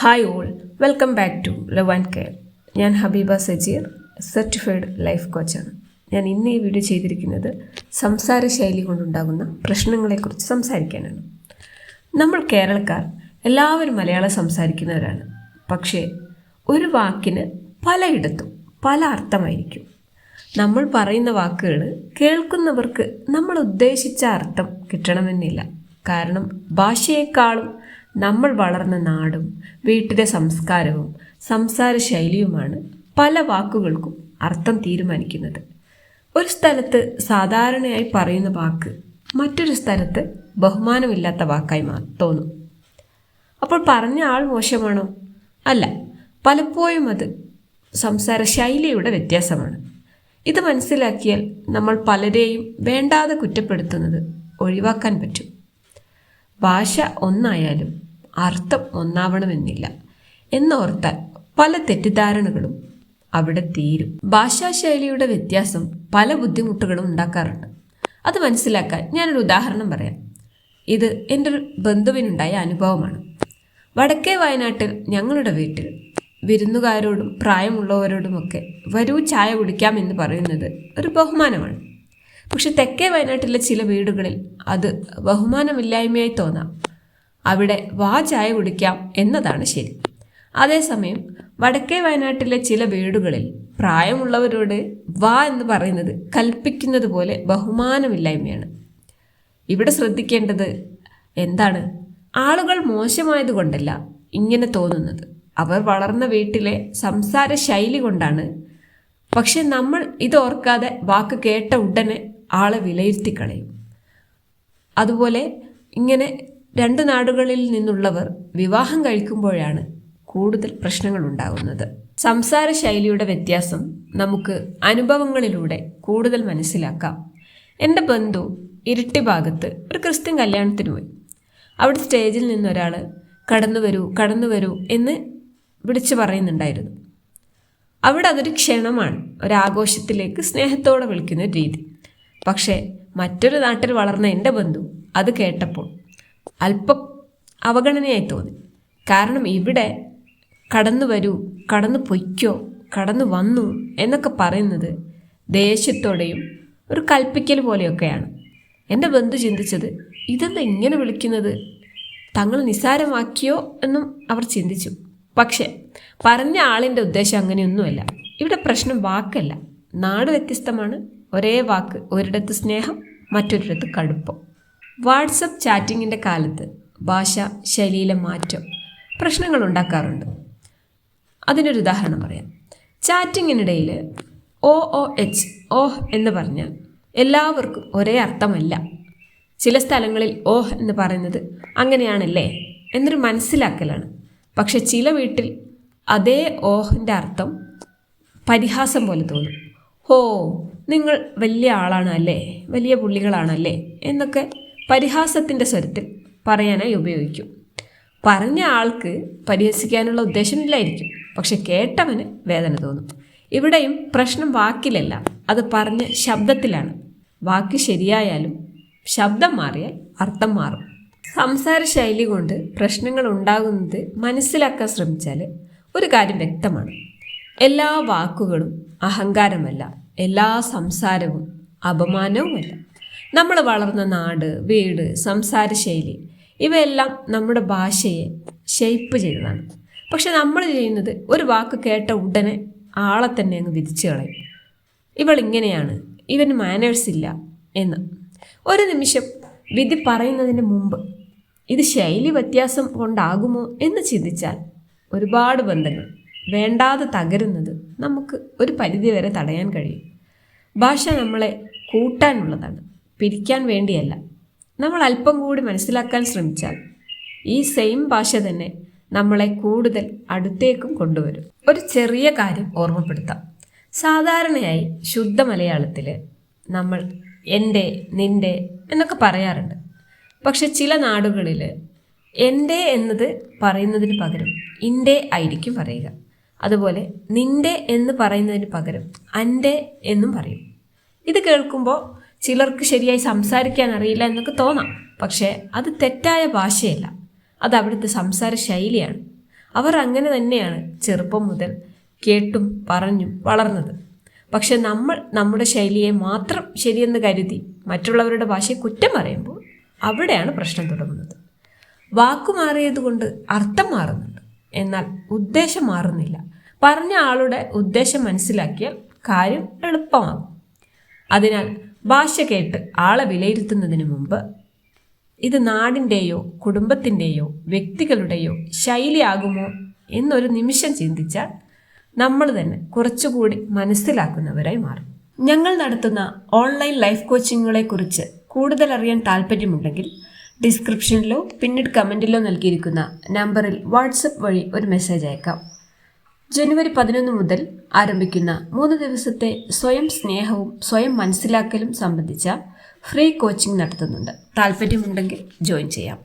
Hi all, welcome back to love and care. ഞാൻ Habeeba Sajeer, certified life കോച്ചാണ്. ഞാൻ ഇന്ന് ഈ വീഡിയോ ചെയ്തിരിക്കുന്നത് സംസാര ശൈലി കൊണ്ടുണ്ടാകുന്ന പ്രശ്നങ്ങളെക്കുറിച്ച് സംസാരിക്കാനാണ്. നമ്മൾ കേരളക്കാർ എല്ലാവരും മലയാളം സംസാരിക്കുന്നവരാണ്. പക്ഷേ ഒരു വാക്കിന് പലയിടത്തും പല അർത്ഥമായിരിക്കും. നമ്മൾ പറയുന്ന വാക്കുകൾ കേൾക്കുന്നവർക്ക് നമ്മൾ ഉദ്ദേശിച്ച അർത്ഥം കിട്ടണമെന്നില്ല. കാരണം ഭാഷയെക്കാളും നമ്മൾ വളർന്ന നാടും വീട്ടിലെ സംസ്കാരവും സംസാര ശൈലിയുമാണ് പല വാക്കുകൾക്കും അർത്ഥം തീരുമാനിക്കുന്നത്. ഒരു സ്ഥലത്ത് സാധാരണയായി പറയുന്ന വാക്ക് മറ്റൊരു സ്ഥലത്ത് ബഹുമാനമില്ലാത്ത വാക്കായി തോന്നും. അപ്പോൾ പറഞ്ഞ ആൾ മോശമാണോ? അല്ല, പലപ്പോഴും അത് സംസാര ശൈലിയുടെ വ്യത്യാസമാണ്. ഇത് മനസ്സിലാക്കിയാൽ നമ്മൾ പലരെയും വേണ്ടാതെ കുറ്റപ്പെടുത്തുന്നത് ഒഴിവാക്കാൻ പറ്റും. ഭാഷ ഒന്നായാലും അർത്ഥം ഒന്നാവണമെന്നില്ല എന്നോർത്താൽ പല തെറ്റിദ്ധാരണകളും അവിടെ തീരും. ഭാഷാശൈലിയുടെ വ്യത്യാസം പല ബുദ്ധിമുട്ടുകളും ഉണ്ടാക്കാറുണ്ട്. അത് മനസ്സിലാക്കാൻ ഞാനൊരു ഉദാഹരണം പറയാം. ഇത് എൻ്റെ ഒരു ബന്ധുവിനുണ്ടായ അനുഭവമാണ്. വടക്കേ വയനാട്ടിൽ ഞങ്ങളുടെ വീട്ടിൽ വിരുന്നുകാരോടും പ്രായമുള്ളവരോടുമൊക്കെ വരൂ ചായ കുടിക്കാം എന്ന് പറയുന്നത് ഒരു ബഹുമാനമാണ്. പക്ഷെ തെക്കേ വയനാട്ടിലെ ചില വീടുകളിൽ അത് ബഹുമാനമില്ലായ്മയായി തോന്നാം. അവിടെ വാ ചായ കുടിക്കാം എന്നതാണ് ശരി. അതേസമയം വടക്കേ വയനാട്ടിലെ ചില വീടുകളിൽ പ്രായമുള്ളവരോട് വാ എന്ന് പറയുന്നത് കൽപ്പിക്കുന്നത് പോലെ ബഹുമാനമില്ലായ്മയാണ്. ഇവിടെ ശ്രദ്ധിക്കേണ്ടത് എന്താണ്? ആളുകൾ മോശമായതുകൊണ്ടല്ല ഇങ്ങനെ തോന്നുന്നത്. അവർ വളർന്ന വീട്ടിലെ സംസാര ശൈലി കൊണ്ടാണ്. പക്ഷെ നമ്മൾ ഇതോർക്കാതെ വാക്ക് കേട്ട ഉടനെ ആളെ വിലയിരുത്തി കളയും. അതുപോലെ ഇങ്ങനെ രണ്ട് നാടുകളിൽ നിന്നുള്ളവർ വിവാഹം കഴിക്കുമ്പോഴാണ് കൂടുതൽ പ്രശ്നങ്ങൾ ഉണ്ടാകുന്നത്. സംസാര ശൈലിയുടെ വ്യത്യാസം നമുക്ക് അനുഭവങ്ങളിലൂടെ കൂടുതൽ മനസ്സിലാക്കാം. എൻ്റെ ബന്ധു ഇരിട്ടി ഭാഗത്ത് ഒരു ക്രിസ്ത്യൻ കല്യാണത്തിന് പോയി. അവിടെ സ്റ്റേജിൽ നിന്നൊരാൾ കടന്നു വരൂ എന്ന് വിളിച്ചു പറയുന്നുണ്ടായിരുന്നു. അവിടെ അതൊരു ക്ഷണമാണ്, ഒരാഘോഷത്തിലേക്ക് സ്നേഹത്തോടെ വിളിക്കുന്ന രീതി. പക്ഷേ മറ്റൊരു നാട്ടിൽ വളർന്ന എൻ്റെ ബന്ധു അത് കേട്ടപ്പോൾ അല്പം അവഗണനയായി തോന്നി. കാരണം ഇവിടെ കടന്നു വരൂ, കടന്നു പൊയ്ക്കോ, കടന്നു വന്നു എന്നൊക്കെ പറയുന്നത് ദേഷ്യത്തോടെയും ഒരു കൽപ്പിക്കൽ പോലെയൊക്കെയാണ്. എൻ്റെ ബന്ധു ചിന്തിച്ചത്, ഇതെന്താ ഇങ്ങനെ വിളിക്കുന്നത്, തങ്ങൾ നിസ്സാരമാക്കിയോ എന്നും അവർ ചിന്തിച്ചു. പക്ഷേ പറഞ്ഞ ആളിൻ്റെ ഉദ്ദേശം അങ്ങനെയൊന്നുമല്ല. ഇവിടെ പ്രശ്നം വാക്കല്ല, നാട് വ്യത്യസ്തമാണ്. ഒരേ വാക്ക്, ഒരിടത്ത് സ്നേഹം, മറ്റൊരിടത്ത് കടുപ്പം. വാട്സപ്പ് ചാറ്റിങ്ങിൻ്റെ കാലത്ത് ഭാഷ ശൈലിയിലെ മാറ്റം പ്രശ്നങ്ങൾ ഉണ്ടാക്കാറുണ്ട്. അതിനൊരു ഉദാഹരണം പറയാം. ചാറ്റിങ്ങിനിടയിൽ OOH ഓഹ് എന്ന് പറഞ്ഞാൽ എല്ലാവർക്കും ഒരേ അർത്ഥമല്ല. ചില സ്ഥലങ്ങളിൽ ഓഹ് എന്ന് പറയുന്നത് അങ്ങനെയാണല്ലേ എന്നൊരു മനസ്സിലാക്കലാണ്. പക്ഷെ ചില വീട്ടിൽ അതേ ഓഹിൻ്റെ അർത്ഥം പരിഹാസം പോലെ തോന്നും. ഹോ, നിങ്ങൾ വലിയ ആളാണ് അല്ലേ, വലിയ പുള്ളികളാണല്ലേ എന്നൊക്കെ പരിഹാസത്തിൻ്റെ സ്വരത്തിൽ പറയാനായി ഉപയോഗിക്കും. പറഞ്ഞ ആൾക്ക് പരിഹസിക്കാനുള്ള ഉദ്ദേശമില്ലായിരിക്കും, പക്ഷെ കേട്ടവന് വേദന തോന്നും. ഇവിടെയും പ്രശ്നം വാക്കിലല്ല, അത് പറഞ്ഞ ശബ്ദത്തിലാണ്. വാക്ക് ശരിയായാലും ശബ്ദം മാറിയാൽ അർത്ഥം മാറും. സംസാര ശൈലി കൊണ്ട് പ്രശ്നങ്ങൾ ഉണ്ടാകുന്നത് മനസ്സിലാക്കാൻ ശ്രമിച്ചാൽ ഒരു കാര്യം വ്യക്തമാണ്. എല്ലാ വാക്കുകളും അഹങ്കാരമല്ല, എല്ലാ സംസാരവും അപമാനവുമല്ല. നമ്മൾ വളർന്ന നാട്, വീട്, സംസാര ശൈലി ഇവയെല്ലാം നമ്മുടെ ഭാഷയെ ഷെയ്പ്പ് ചെയ്തതാണ്. പക്ഷെ നമ്മൾ ചെയ്യുന്നത് ഒരു വാക്ക് കേട്ട ഉടനെ ആളെ തന്നെ അങ്ങ് വിധിച്ചു കളയും. ഇവളിങ്ങനെയാണ്, ഇവന് മാനേഴ്സ് ഇല്ല എന്ന്. ഒരു നിമിഷം വിധി പറയുന്നതിന് മുമ്പ് ഇത് ശൈലി വ്യത്യാസം കൊണ്ടാകുമോ എന്ന് ചിന്തിച്ചാൽ ഒരുപാട് ബന്ധങ്ങൾ വേണ്ടാതെ തകരുന്നത് നമുക്ക് ഒരു പരിധിവരെ തടയാൻ കഴിയും. ഭാഷ നമ്മളെ കൂട്ടാനുള്ളതാണ്, പിരിക്കാൻ വേണ്ടിയല്ല. നമ്മൾ അല്പം കൂടി മനസ്സിലാക്കാൻ ശ്രമിച്ചാൽ ഈ സെയിം ഭാഷ തന്നെ നമ്മളെ കൂടുതൽ അടുത്തേക്കും കൊണ്ടുവരും. ഒരു ചെറിയ കാര്യം ഓർമ്മപ്പെടുത്താം. സാധാരണയായി ശുദ്ധ മലയാളത്തിൽ നമ്മൾ എൻ്റെ, നിൻ്റെ എന്നൊക്കെ പറയാറുണ്ട്. പക്ഷെ ചില നാടുകളിൽ എൻ്റെ എന്നത് പറയുന്നതിന് പകരം ഇൻ്റെ ആയിരിക്കും പറയുക. അതുപോലെ നിൻ്റെ എന്ന് പറയുന്നതിന് പകരം അൻ്റെ എന്നും പറയും. ഇത് കേൾക്കുമ്പോൾ ചിലർക്ക് ശരിയായി സംസാരിക്കാൻ അറിയില്ല എന്നൊക്കെ തോന്നാം. പക്ഷേ അത് തെറ്റായ ഭാഷയല്ല, അത് അവിടുത്തെ സംസാര ശൈലിയാണ്. അവർ അങ്ങനെ തന്നെയാണ് ചെറുപ്പം മുതൽ കേട്ടും പറഞ്ഞും വളർന്നത്. പക്ഷെ നമ്മൾ നമ്മുടെ ശൈലിയെ മാത്രം ശരിയെന്ന് കരുതി മറ്റുള്ളവരുടെ ഭാഷയെ കുറ്റം പറയുമ്പോൾ അവിടെയാണ് പ്രശ്നം തുടങ്ങുന്നത്. വാക്കു മാറിയതുകൊണ്ട് അർത്ഥം മാറുന്നുണ്ട്, എന്നാൽ ഉദ്ദേശം മാറുന്നില്ല. പറഞ്ഞ ആളുടെ ഉദ്ദേശം മനസ്സിലാക്കിയാൽ കാര്യം എളുപ്പമാകും. അതിനാൽ ഭാഷ കേട്ട് ആളെ വിലയിരുത്തുന്നതിന് മുമ്പ് ഇത് നാടിൻ്റെയോ കുടുംബത്തിൻ്റെയോ വ്യക്തികളുടെയോ ശൈലിയാകുമോ എന്നൊരു നിമിഷം ചിന്തിച്ചാൽ നമ്മൾ തന്നെ കുറച്ചുകൂടി മനസ്സിലാക്കുന്നവരായി മാറും. ഞങ്ങൾ നടത്തുന്ന ഓൺലൈൻ ലൈഫ് കോച്ചിങ്ങുകളെക്കുറിച്ച് കൂടുതൽ അറിയാൻ താല്പര്യമുണ്ടെങ്കിൽ ഡിസ്ക്രിപ്ഷനിലോ പിന്നീട് കമൻറ്റിലോ നൽകിയിരിക്കുന്ന നമ്പറിൽ വാട്സപ്പ് വഴി ഒരു മെസ്സേജ് അയക്കാം. ജനുവരി 11 മുതൽ ആരംഭിക്കുന്ന 3 ദിവസത്തെ സ്വയം സ്നേഹവും സ്വയം മനസ്സിലാക്കലും സംബന്ധിച്ച ഫ്രീ കോച്ചിങ് നടത്തുന്നുണ്ട്. താല്പര്യമുണ്ടെങ്കിൽ ജോയിൻ ചെയ്യാം.